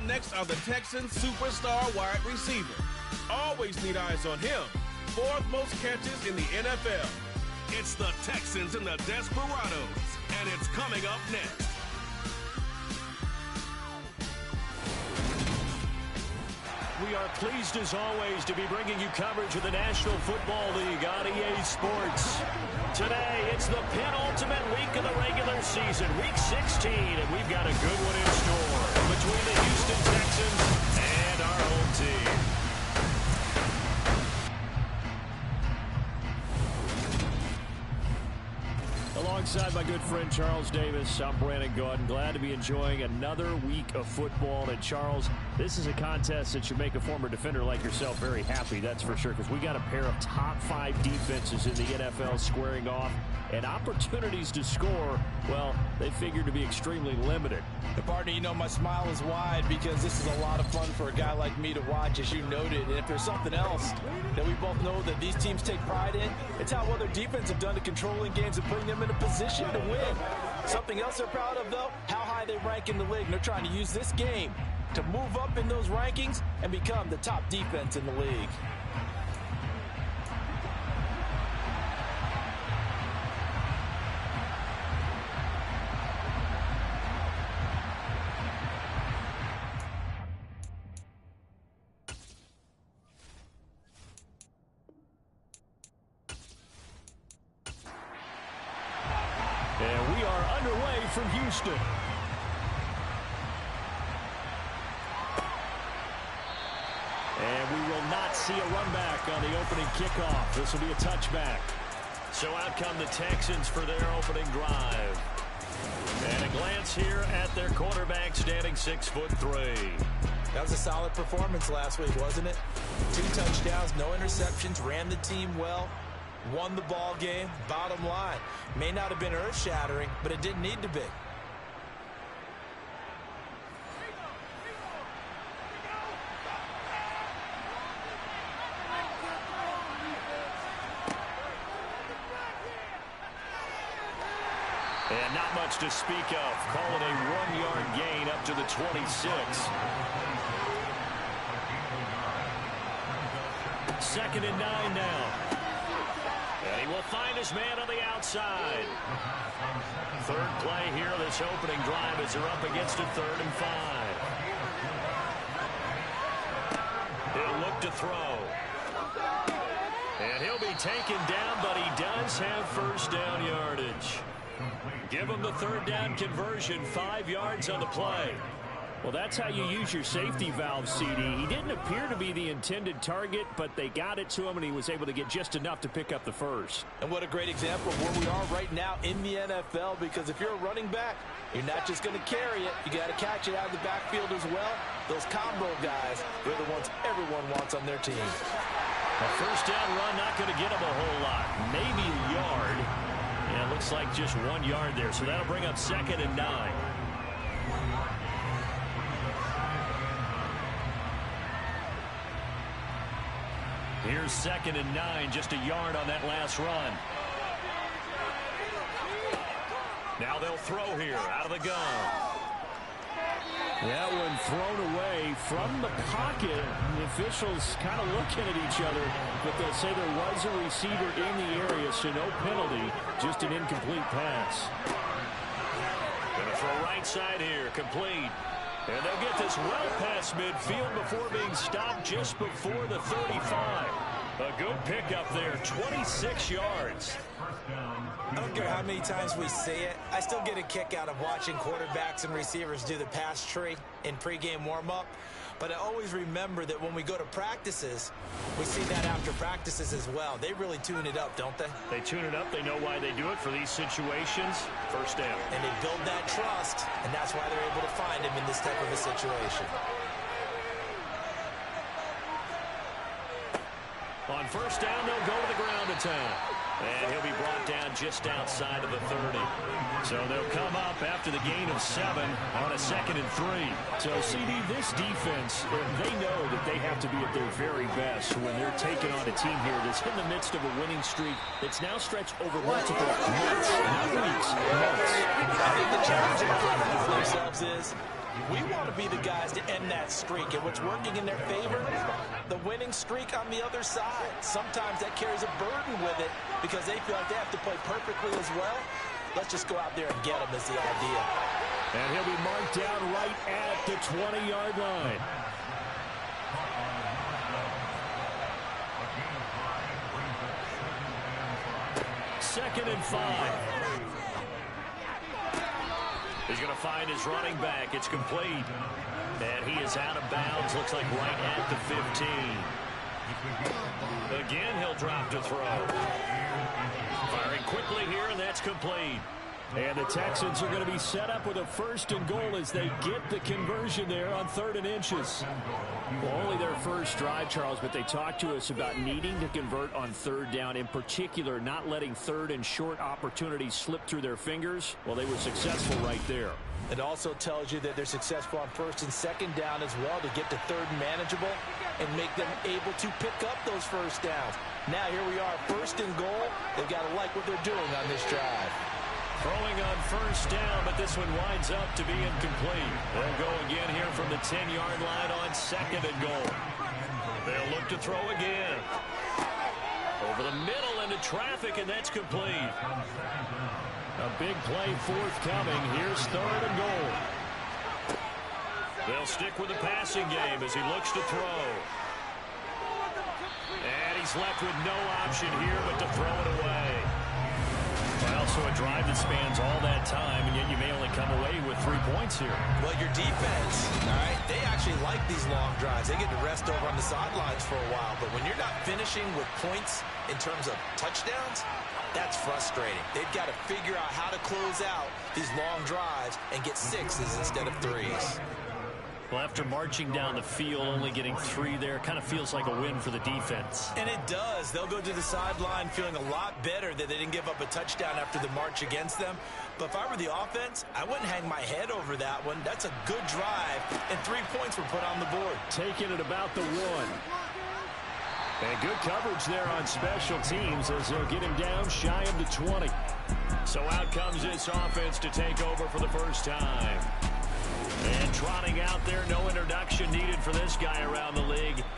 next are the Texans' superstar wide receiver. Always need eyes on him. 4th most catches in the NFL. It's the Texans and the Desperados, and it's coming up next. We are pleased, as always, to be bringing you coverage of the National Football League on EA Sports. Today, it's the penultimate week of the regular season, Week 16, and we've got a good one in store between the Houston Texans and our home team. Alongside my good friend Charles Davis, I'm Brandon Gordon. Glad to be enjoying another week of football. And Charles, this is a contest that should make a former defender like yourself very happy, that's for sure, because we got a pair of top 5 defenses in the NFL squaring off, and opportunities to score, well, they figure to be extremely limited. And partner, you know, my smile is wide because this is a lot of fun for a guy like me to watch, as you noted. And if there's something else that we both know that these teams take pride in, it's how well their defense have done to controlling games and putting them in a position to win. Something else they're proud of, though, how high they rank in the league. And they're trying to use this game to move up in those rankings and become the top defense in the league. And we are underway from Houston. And we will not see a run back on the opening kickoff. This will be a touchback. So out come the Texans for their opening drive. And a glance here at their quarterback, standing 6'3". That was a solid performance last week, wasn't it? 2 touchdowns, no interceptions, ran the team well, won the ball game. Bottom line, may not have been earth-shattering, but it didn't need to be. And not much to speak of. Call it a 1-yard gain up to the 26. 2nd and 9 now. And he will find his man on the outside. 3rd play here, this opening drive, as they're up against a 3rd and 5. He'll look to throw. And he'll be taken down, but he does have first down yardage. Give him the 3rd down conversion, 5 yards on the play. Well, that's how you use your safety valve, CD. He didn't appear to be the intended target, but they got it to him, and he was able to get just enough to pick up the first. And what a great example of where we are right now in the NFL, because if you're a running back, you're not just going to carry it. You got to catch it out of the backfield as well. Those combo guys, they're the ones everyone wants on their team. A first down run, not going to get him a whole lot. Maybe a yard. And it looks like just 1 yard there, so that'll bring up 2nd and 9. Here's 2nd and 9, just a yard on that last run. Now they'll throw here, out of the gun. That one thrown away from the pocket. The officials kind of looking at each other, but they'll say there was a receiver in the area, so no penalty, just an incomplete pass. Gonna throw right side here, complete. And they'll get this well past midfield before being stopped just before the 35. A good pickup there, 26 yards. I don't care how many times we see it, I still get a kick out of watching quarterbacks and receivers do the pass tree in pregame warm-up. But I always remember that when we go to practices, we see that after practices as well. They really tune it up, don't they? They tune it up. They know why they do it for these situations. First down. And they build that trust, and that's why they're able to find him in this type of a situation. On first down, they'll go to the ground attack. And he'll be brought down just outside of the 30. So they'll come up after the gain of 7 on a 2nd and 3. So, CD, this defense, they know that they have to be at their very best when they're taking on a team here that's in the midst of a winning streak that's now stretched over multiple months, not weeks, months. I think the challenge in front of themselves is We want to be the guys to end that streak, and what's working in their favor, the winning streak on the other side. Sometimes that carries a burden with it because they feel like they have to play perfectly as well. Let's just go out there and get them is the idea. And he'll be marked down right at the 20-yard line. Second and 5. He's going to find his running back. It's complete. And he is out of bounds. Looks like right at the 15. Again, he'll drop to throw. Firing quickly here, and that's complete. And the Texans are going to be set up with a 1st and goal as they get the conversion there on 3rd and inches. Well, only their first drive, Charles, but they talked to us about needing to convert on 3rd down, in particular not letting 3rd and short opportunities slip through their fingers. Well, they were successful right there. It also tells you that they're successful on 1st and 2nd down as well to get to 3rd and manageable and make them able to pick up those 1st downs. Now here we are, 1st and goal. They've got to like what they're doing on this drive. Throwing on 1st down, but this one winds up to be incomplete. They'll go again here from the 10-yard line on 2nd and goal. They'll look to throw again. Over the middle into traffic, and that's complete. A big play forthcoming. Here's 3rd and goal. They'll stick with the passing game as he looks to throw. And he's left with no option here but to throw it away. Well, so a drive that spans all that time, and yet you may only come away with 3 points here. Well, your defense, all right, they actually like these long drives. They get to rest over on the sidelines for a while, but when you're not finishing with points in terms of touchdowns, that's frustrating. They've got to figure out how to close out these long drives and get 6s instead of 3s. Well, after marching down the field, only getting 3 there kind of feels like a win for the defense. And it does. They'll go to the sideline feeling a lot better that they didn't give up a touchdown after the march against them. But if I were the offense, I wouldn't hang my head over that one. That's a good drive, and 3 points were put on the board. Taking it about the 1. And good coverage there on special teams as they'll get him down shy of the 20. So out comes this offense to take over for the first time. And trotting out there, no introduction needed for this guy around the league.